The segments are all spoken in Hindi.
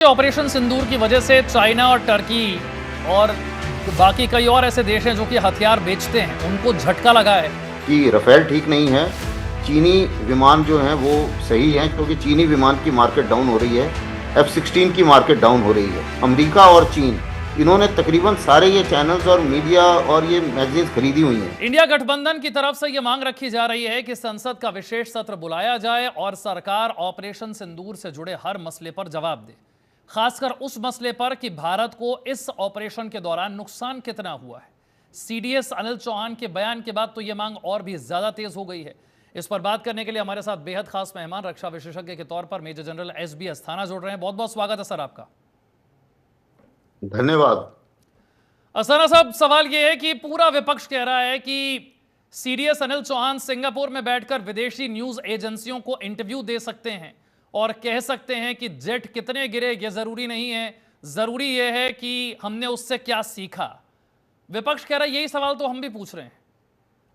ऑपरेशन सिंदूर की वजह से चाइना और टर्की और बाकी कई और ऐसे देश हैं जो कि हथियार बेचते हैं, उनको झटका लगा है कि राफेल ठीक नहीं है। चीनी विमान जो हैं वो सही हैं, क्योंकि चीनी विमान की मार्केट डाउन हो रही है, F-16 की मार्केट डाउन हो रही है। अमेरिका और चीन, इन्होंने तकरीबन सारे ये चैनल्स और मीडिया और ये मैगजीन खरीदी हुई हैं। इंडिया गठबंधन की तरफ से यह मांग रखी जा रही है कि संसद का विशेष सत्र बुलाया जाए और सरकार ऑपरेशन सिंदूर से जुड़े हर मसले पर जवाब दे, खासकर उस मसले पर कि भारत को इस ऑपरेशन के दौरान नुकसान कितना हुआ है। सीडीएस अनिल चौहान के बयान के बाद तो यह मांग और भी ज्यादा तेज हो गई है। इस पर बात करने के लिए हमारे साथ बेहद खास मेहमान, रक्षा विशेषज्ञ के तौर पर मेजर जनरल एसबी अस्थाना जुड़ रहे हैं। बहुत बहुत स्वागत है सर आपका। धन्यवाद। अस्थाना साहब, सवाल यह है कि पूरा विपक्ष कह रहा है कि सीडीएस अनिल चौहान सिंगापुर में बैठकर विदेशी न्यूज एजेंसियों को इंटरव्यू दे सकते हैं और कह सकते हैं कि जेट कितने गिरे यह जरूरी नहीं है, जरूरी यह है कि हमने उससे क्या सीखा। विपक्ष कह रहा है यही सवाल तो हम भी पूछ रहे हैं।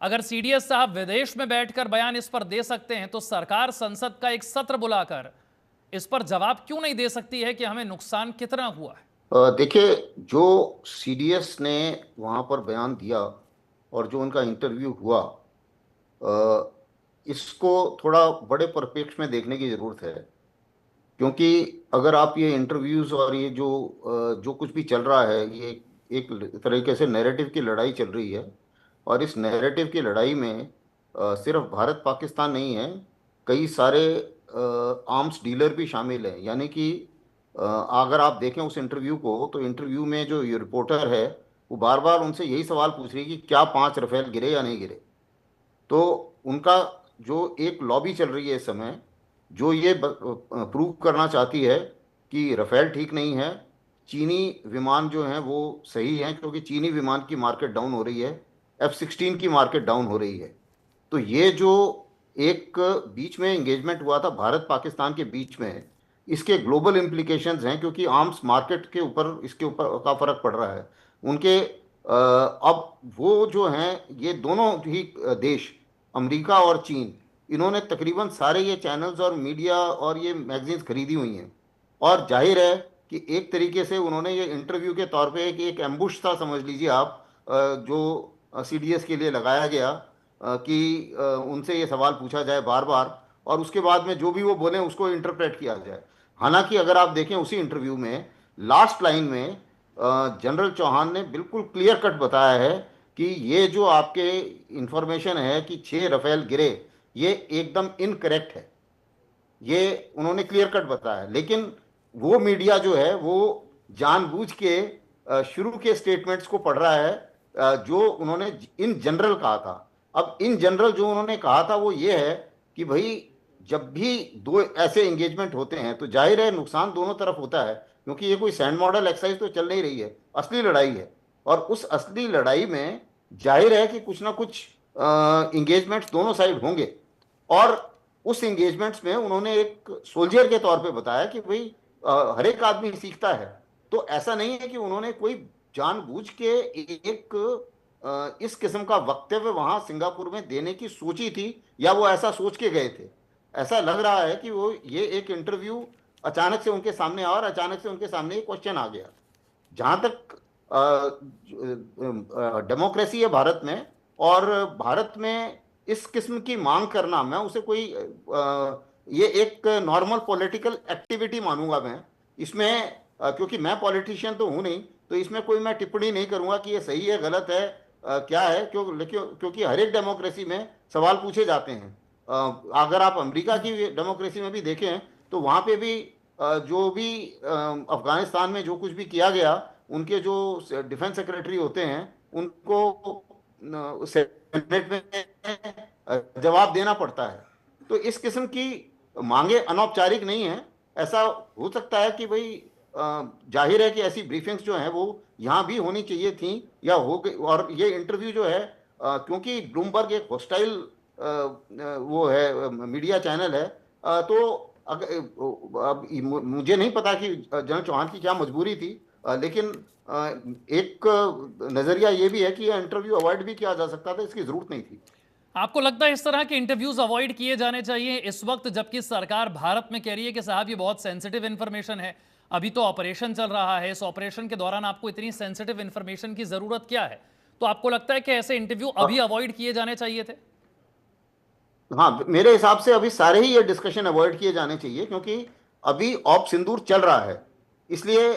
अगर सीडीएस साहब विदेश में बैठकर बयान इस पर दे सकते हैं तो सरकार संसद का एक सत्र बुलाकर इस पर जवाब क्यों नहीं दे सकती है कि हमें नुकसान कितना हुआ है। देखिए, जो सीडीएस ने वहाँ पर बयान दिया और जो उनका इंटरव्यू हुआ, इसको थोड़ा बड़े परिप्रेक्ष्य में देखने की ज़रूरत है। क्योंकि अगर आप ये इंटरव्यूज़ और ये जो कुछ भी चल रहा है, ये एक तरीके से नैरेटिव की लड़ाई चल रही है। और इस नैरेटिव की लड़ाई में सिर्फ भारत पाकिस्तान नहीं है, कई सारे आर्म्स डीलर भी शामिल हैं। यानी कि अगर आप देखें उस इंटरव्यू को, तो इंटरव्यू में जो ये रिपोर्टर है वो बार बार उनसे यही सवाल पूछ रही है कि क्या 5 राफेल गिरे या नहीं गिरे। तो उनका जो एक लॉबी चल रही है इस समय, जो ये प्रूव करना चाहती है कि राफेल ठीक नहीं है, चीनी विमान जो हैं वो सही हैं, क्योंकि चीनी विमान की मार्केट डाउन हो रही है, F-16 की मार्केट डाउन हो रही है। तो ये जो एक बीच में एंगेजमेंट हुआ था भारत पाकिस्तान के बीच में, इसके ग्लोबल इम्प्लीकेशंस हैं, क्योंकि आर्म्स मार्केट के ऊपर इसके ऊपर का फर्क पड़ रहा है उनके। अब वो जो हैं, ये दोनों ही देश, अमेरिका और चीन, इन्होंने तकरीबन सारे ये चैनल्स और मीडिया और ये मैगजीन्स खरीदी हुई हैं। और जाहिर है कि एक तरीके से उन्होंने ये इंटरव्यू के तौर पे एक एम्बुश था, समझ लीजिए आप, जो सीडीएस के लिए लगाया गया, कि उनसे ये सवाल पूछा जाए बार बार और उसके बाद में जो भी वो बोलें उसको इंटरप्रेट किया जाए। हालांकि अगर आप देखें उसी इंटरव्यू में लास्ट लाइन में जनरल चौहान ने बिल्कुल क्लियर कट बताया है कि ये जो आपके इंफॉर्मेशन है कि 6 राफेल गिरे, ये एकदम इनकरेक्ट है। ये उन्होंने क्लियर कट बताया। लेकिन वो मीडिया जो है वो जानबूझ के शुरू के स्टेटमेंट्स को पढ़ रहा है, जो उन्होंने इन जनरल कहा था। अब इन जनरल जो उन्होंने कहा था वो ये है कि भाई, जब भी दो ऐसे एंगेजमेंट होते हैं तो जाहिर है नुकसान दोनों तरफ होता है, क्योंकि ये कोई सैंड मॉडल एक्सरसाइज तो चल नहीं रही है, असली लड़ाई है। और उस असली लड़ाई में जाहिर है कि कुछ ना कुछ एंगेजमेंट्स दोनों साइड होंगे। और उस एंगेजमेंट्स में उन्होंने एक सोल्जर के तौर पे बताया कि भाई, हर एक आदमी सीखता है। तो ऐसा नहीं है कि उन्होंने कोई जानबूझ के एक इस किस्म का वक्तव्य वहां सिंगापुर में देने की सोची थी, या वो ऐसा सोच के गए थे। ऐसा लग रहा है कि वो ये एक इंटरव्यू अचानक से उनके सामने आया और अचानक से उनके सामने एक क्वेश्चन आ गया। जहां तक डेमोक्रेसी है भारत में, और भारत में इस किस्म की मांग करना, मैं उसे कोई ये एक नॉर्मल पॉलिटिकल एक्टिविटी मानूंगा मैं इसमें। क्योंकि मैं पॉलिटिशियन तो हूं नहीं, तो इसमें कोई मैं टिप्पणी नहीं करूंगा कि ये सही है गलत है क्या है। क्योंकि हर एक डेमोक्रेसी में सवाल पूछे जाते हैं। अगर आप अमेरिका की डेमोक्रेसी में भी देखें तो वहां पे भी जो भी अफगानिस्तान में जो कुछ भी किया गया, उनके जो डिफेंस सेक्रेटरी होते हैं उनको सेनेट में जवाब देना पड़ता है। तो इस किस्म की मांगे अनौपचारिक नहीं है। ऐसा हो सकता है कि भाई, जाहिर है कि ऐसी ब्रीफिंग्स जो हैं वो यहाँ भी होनी चाहिए थी या हो गई। और ये इंटरव्यू जो है, क्योंकि ब्लूमबर्ग एक हॉस्टाइल वो है मीडिया चैनल है, तो अब मुझे नहीं पता कि जनरल चौहान की क्या मजबूरी थी, लेकिन एक नजरिया ये भी है कि यह इंटरव्यू अवॉइड भी किया जा सकता था, इसकी जरूरत नहीं थी। आपको लगता है इस तरह के इंटरव्यूज अवॉइड किए जाने चाहिए इस वक्त, जबकि सरकार भारत में कह रही है कि साहब ये बहुत सेंसिटिव इंफॉर्मेशन है, अभी तो ऑपरेशन चल रहा है, इस ऑपरेशन के दौरान आपको इतनी सेंसिटिव इंफॉर्मेशन की जरूरत क्या है? तो आपको लगता है कि ऐसे इंटरव्यू अभी अवॉइड किए जाने चाहिए थे? हाँ, मेरे हिसाब से अभी सारे ही ये डिस्कशन अवॉइड किए जाने चाहिए, क्योंकि अभी ऑप सिंदूर चल रहा है। इसलिए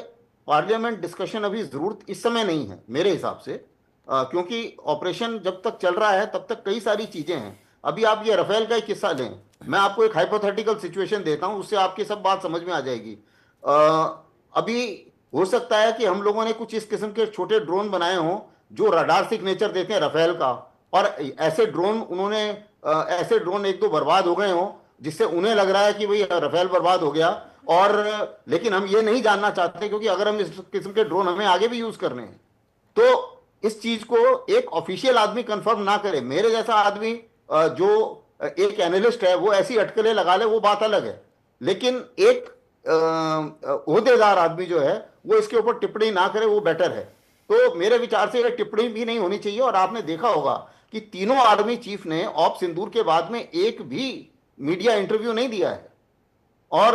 पार्लियामेंट डिस्कशन अभी जरूरत इस समय नहीं है मेरे हिसाब से। क्योंकि ऑपरेशन जब तक चल रहा है तब तक कई सारी चीजें हैं। अभी आप ये राफेल का एक किस्सा लें, मैं आपको एक हाइपोथेटिकल सिचुएशन देता हूं, उससे आपकी सब बात समझ में आ जाएगी। अभी हो सकता है कि हम लोगों ने कुछ इस किस्म के छोटे ड्रोन बनाए हों जो रडार सिग्नेचर देते हैं राफेल का, और ऐसे ड्रोन उन्होंने ऐसे ड्रोन एक दो बर्बाद हो गए हों जिससे उन्हें लग रहा है कि भाई राफेल बर्बाद हो गया। और लेकिन हम ये नहीं जानना चाहते, क्योंकि अगर हम इस किस्म के ड्रोन हमें आगे भी यूज करने हैं तो इस चीज को एक ऑफिशियल आदमी कंफर्म ना करे, मेरे जैसा आदमी जो एक एनालिस्ट है वो ऐसी अटकलें लगा ले, वो बात अलग है। लेकिन एक ओहदेदार आदमी जो है वो इसके ऊपर टिप्पणी ना करे, वो बेटर है। तो मेरे विचार से ये टिप्पणी भी नहीं होनी चाहिए। और आपने देखा होगा कि तीनों आर्मी चीफ ने ऑप सिंदूर के बाद में एक भी मीडिया इंटरव्यू नहीं दिया है। और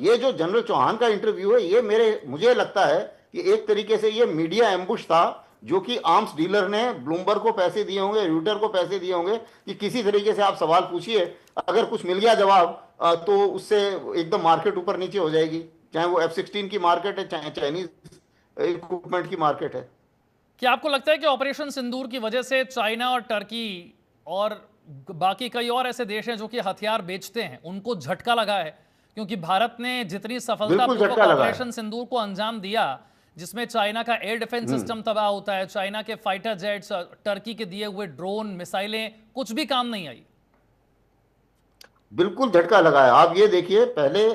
ये जो जनरल चौहान का इंटरव्यू है, ये मुझे लगता है कि एक तरीके से ये मीडिया एम्बुश था, जो कि आर्म्स डीलर ने ब्लूमबर्ग को पैसे दिए होंगे, रॉयटर्स को पैसे दिए होंगे कि किसी तरीके से आप सवाल पूछिए, अगर कुछ मिल गया जवाब तो उससे एकदम मार्केट ऊपर नीचे हो जाएगी, चाहे वो F-16 की मार्केट है, चाहे चाइनीज इक्विपमेंट की मार्केट है। क्या आपको लगता है कि ऑपरेशन सिंदूर की वजह से चाइना और टर्की और बाकी कई और ऐसे देश हैं जो कि हथियार बेचते हैं, उनको झटका लगा है? क्योंकि भारत ने जितनी बिल्कुल सफलतापूर्वक झटका लगा है। ऑपरेशन सिंदूर को अंजाम दिया, जिसमें चाइना का एयर डिफेंस सिस्टम तबाह होता है, चाइना के फाइटर जेट्स, टर्की के दिए हुए ड्रोन, मिसाइलें कुछ भी काम नहीं आई। बिल्कुल झटका लगा है। आप ये देखिए पहले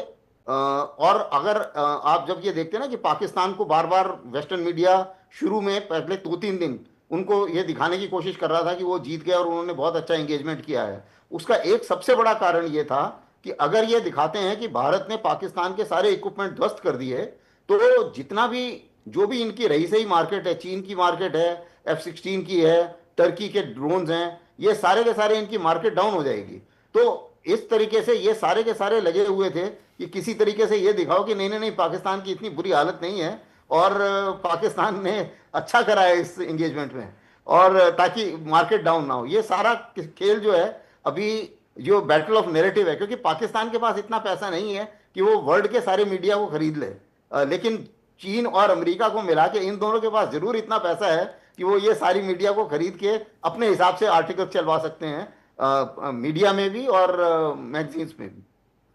और अगर आप जब ये देखते हैं ना कि पाकिस्तान को बार बार वेस्टर्न मीडिया शुरू में पहले 2-3 दिन उनको ये दिखाने की कोशिश कर रहा था कि वो जीत गए और उन्होंने बहुत अच्छा एंगेजमेंट किया है, उसका एक सबसे बड़ा कारण ये था कि अगर ये दिखाते हैं कि भारत ने पाकिस्तान के सारे इक्विपमेंट ध्वस्त कर दिए, तो जितना भी जो भी इनकी रही सही मार्केट है, चीन की मार्केट है, F-16 की है, टर्की के ड्रोन्स हैं, ये सारे के सारे इनकी मार्केट डाउन हो जाएगी। तो इस तरीके से ये सारे के सारे लगे हुए थे कि किसी तरीके से ये दिखाओ कि नहीं नहीं नहीं, पाकिस्तान की इतनी बुरी हालत नहीं है, और पाकिस्तान ने अच्छा करा है इस एंगेजमेंट में, और ताकि मार्केट डाउन ना हो। ये सारा खेल जो है अभी जो बैटल ऑफ नैरेटिव है, क्योंकि पाकिस्तान के पास इतना पैसा नहीं है कि वो वर्ल्ड के सारे मीडिया को खरीद ले, लेकिन चीन और अमेरिका को मिला के इन दोनों के पास जरूर इतना पैसा है कि वो ये सारी मीडिया को खरीद के अपने हिसाब से आर्टिकल चलवा सकते हैं, मीडिया में भी और मैगजीन्स में भी।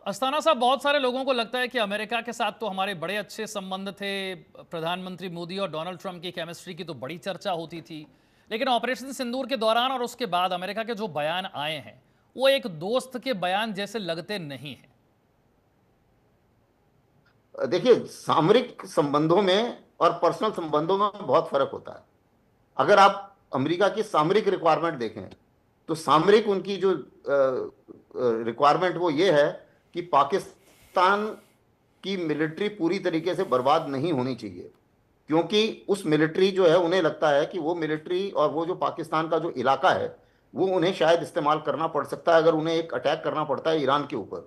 अस्थाना साहब, बहुत सारे लोगों को लगता है कि अमेरिका के साथ तो हमारे बड़े अच्छे संबंध थे, प्रधानमंत्री मोदी और डोनाल्ड ट्रंप की केमिस्ट्री की तो बड़ी चर्चा होती थी, लेकिन ऑपरेशन सिंदूर के दौरान और उसके बाद अमेरिका के जो बयान आए हैं वो एक दोस्त के बयान जैसे लगते नहीं हैं। देखिए, सामरिक संबंधों में और पर्सनल संबंधों में बहुत फर्क होता है। अगर आप अमेरिका की सामरिक रिक्वायरमेंट देखें तो सामरिक उनकी जो रिक्वायरमेंट वो ये है कि पाकिस्तान की मिलिट्री पूरी तरीके से बर्बाद नहीं होनी चाहिए, क्योंकि उस मिलिट्री जो है, उन्हें लगता है कि वो मिलिट्री और वो जो पाकिस्तान का जो इलाका है वो उन्हें शायद इस्तेमाल करना पड़ सकता है अगर उन्हें एक अटैक करना पड़ता है ईरान के ऊपर।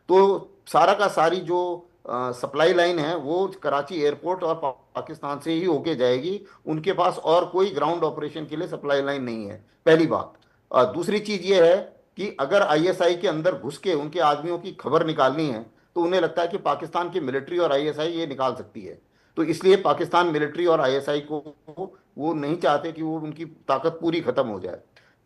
तो सारा का सारी जो सप्लाई लाइन है वो कराची एयरपोर्ट और पाकिस्तान से ही होके जाएगी। उनके पास और कोई ग्राउंड ऑपरेशन के लिए सप्लाई लाइन नहीं है, पहली बात। दूसरी चीज ये है कि अगर आईएसआई के अंदर घुस के उनके आदमियों की खबर निकालनी है तो उन्हें लगता है कि पाकिस्तान की मिलिट्री और आईएसआई ये निकाल सकती है। तो इसलिए पाकिस्तान मिलिट्री और आईएसआई को वो नहीं चाहते कि वो उनकी ताकत पूरी खत्म हो जाए।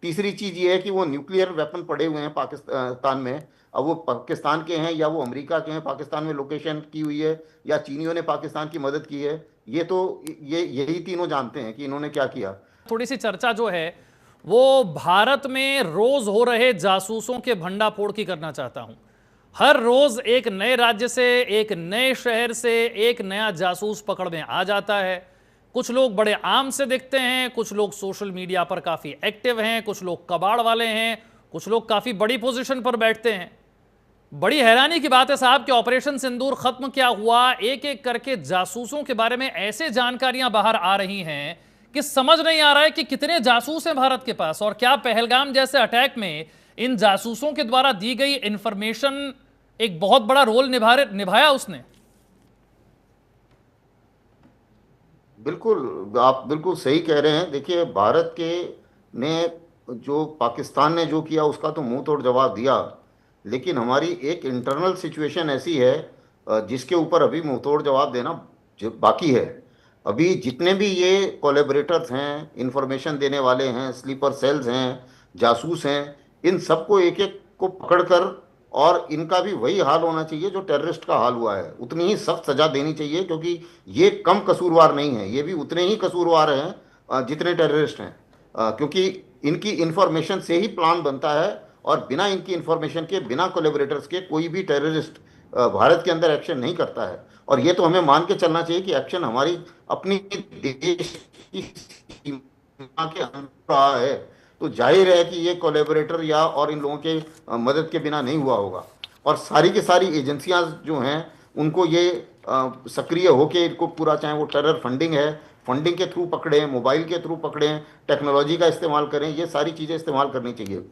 तीसरी चीज ये है कि वो न्यूक्लियर वेपन पड़े हुए हैं पाकिस्तान में, अब वो पाकिस्तान के हैं या वो अमेरिका के हैं, पाकिस्तान में लोकेशन की हुई है या चीनियों ने पाकिस्तान की मदद की है, ये तो यही तीनों जानते हैं कि इन्होंने क्या किया। थोड़ी सी चर्चा जो है वो भारत में रोज हो रहे जासूसों के भंडाफोड़ की करना चाहता हूं। हर रोज एक नए राज्य से, एक नए शहर से एक नया जासूस पकड़ में आ जाता है। कुछ लोग बड़े आम से दिखते हैं, कुछ लोग सोशल मीडिया पर काफी एक्टिव हैं, कुछ लोग कबाड़ वाले हैं, कुछ लोग काफी बड़ी पोजीशन पर बैठते हैं। बड़ी हैरानी की बात है साहब कि ऑपरेशन सिंदूर खत्म क्या हुआ, एक एक करके जासूसों के बारे में ऐसे जानकारियां बाहर आ रही हैं कि समझ नहीं आ रहा है कि कितने जासूस हैं भारत के पास, और क्या पहलगाम जैसे अटैक में इन जासूसों के द्वारा दी गई इंफॉर्मेशन एक बहुत बड़ा रोल निभाया उसने। बिल्कुल, आप बिल्कुल सही कह रहे हैं। देखिए, भारत के ने जो पाकिस्तान ने जो किया उसका तो मुंह तोड़ जवाब दिया, लेकिन हमारी एक इंटरनल सिचुएशन ऐसी है जिसके ऊपर अभी मुंह तोड़ जवाब देना जो बाकी है। अभी जितने भी ये कोलैबोरेटर्स हैं, इंफॉर्मेशन देने वाले हैं, स्लीपर सेल्स हैं, जासूस हैं, इन सबको एक एक को पकड़कर, और इनका भी वही हाल होना चाहिए जो टेररिस्ट का हाल हुआ है, उतनी ही सख्त सजा देनी चाहिए, क्योंकि ये कम कसूरवार नहीं है, ये भी उतने ही कसूरवार हैं जितने टेररिस्ट हैं। क्योंकि इनकी इंफॉर्मेशन से ही प्लान बनता है, और बिना इनकी इंफॉर्मेशन के, बिना कोलेबोरेटर्स के कोई भी टेररिस्ट भारत के अंदर एक्शन नहीं करता है। और ये तो हमें मान के चलना चाहिए कि एक्शन हमारी अपनी देश की सीमा के अंदर रहा है, तो जाहिर है कि ये कोलेबोरेटर या और इन लोगों के मदद के बिना नहीं हुआ होगा। और सारी की सारी एजेंसियां जो हैं, उनको ये सक्रिय होके इनको पूरा, चाहे वो टेरर फंडिंग है, फंडिंग के थ्रू पकड़ें, मोबाइल के थ्रू पकड़ें, टेक्नोलॉजी का इस्तेमाल करें, ये सारी चीज़ें इस्तेमाल करनी चाहिए।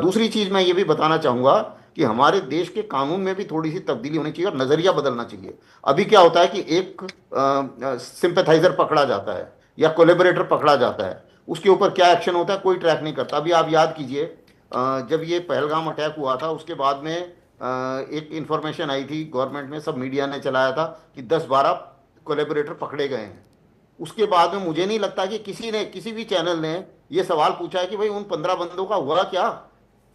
दूसरी चीज़ मैं ये भी बताना चाहूँगा कि हमारे देश के कानून में भी थोड़ी सी तब्दीली होनी चाहिए और नज़रिया बदलना चाहिए। अभी क्या होता है कि एक सिंपैथाइजर पकड़ा जाता है या कोलेबोरेटर पकड़ा जाता है, उसके ऊपर क्या एक्शन होता है कोई ट्रैक नहीं करता। अभी आप याद कीजिए, जब ये पहलगाम अटैक हुआ था, उसके बाद में एक इंफॉर्मेशन आई थी गवर्नमेंट में, सब मीडिया ने चलाया था कि 10-12 कोलेबोरेटर पकड़े गए हैं। उसके बाद में मुझे नहीं लगता कि किसी ने, किसी भी चैनल ने ये सवाल पूछा है कि भाई उन 15 बंदों का हुआ क्या,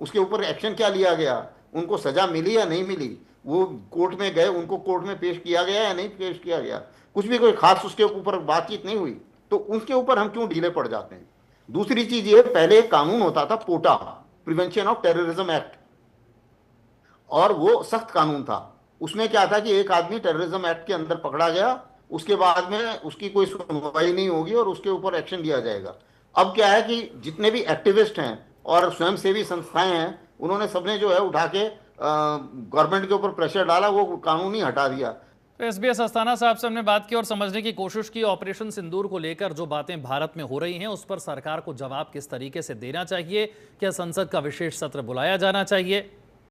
उसके ऊपर एक्शन क्या लिया गया, उनको सजा मिली या नहीं मिली, वो कोर्ट में गए, उनको कोर्ट में पेश किया गया या नहीं पेश किया गया, कुछ भी कोई खास उसके ऊपर बातचीत नहीं हुई। तो उसके ऊपर हम क्यों ढीले पड़ जाते हैं। दूसरी चीज ये, पहले एक कानून होता था पोटा, प्रिवेंशन ऑफ टेररिज्म एक्ट, और वो सख्त कानून था। उसमें क्या था कि एक आदमी टेररिज्म एक्ट के अंदर पकड़ा गया, उसके बाद में उसकी कोई सुनवाई नहीं होगी और उसके ऊपर एक्शन लिया जाएगा। अब क्या है कि जितने भी एक्टिविस्ट हैं और स्वयंसेवी संस्थाएं हैं, उन्होंने सबने जो है उठा के गवर्नमेंट के ऊपर प्रेशर डाला, वो कानून ही हटा दिया। तो एसबीएस अस्थाना साहब से हमने बात की और समझने की कोशिश की ऑपरेशन सिंदूर को लेकर जो बातें भारत में हो रही हैं उस पर सरकार को जवाब किस तरीके से देना चाहिए, क्या संसद का विशेष सत्र बुलाया जाना चाहिए,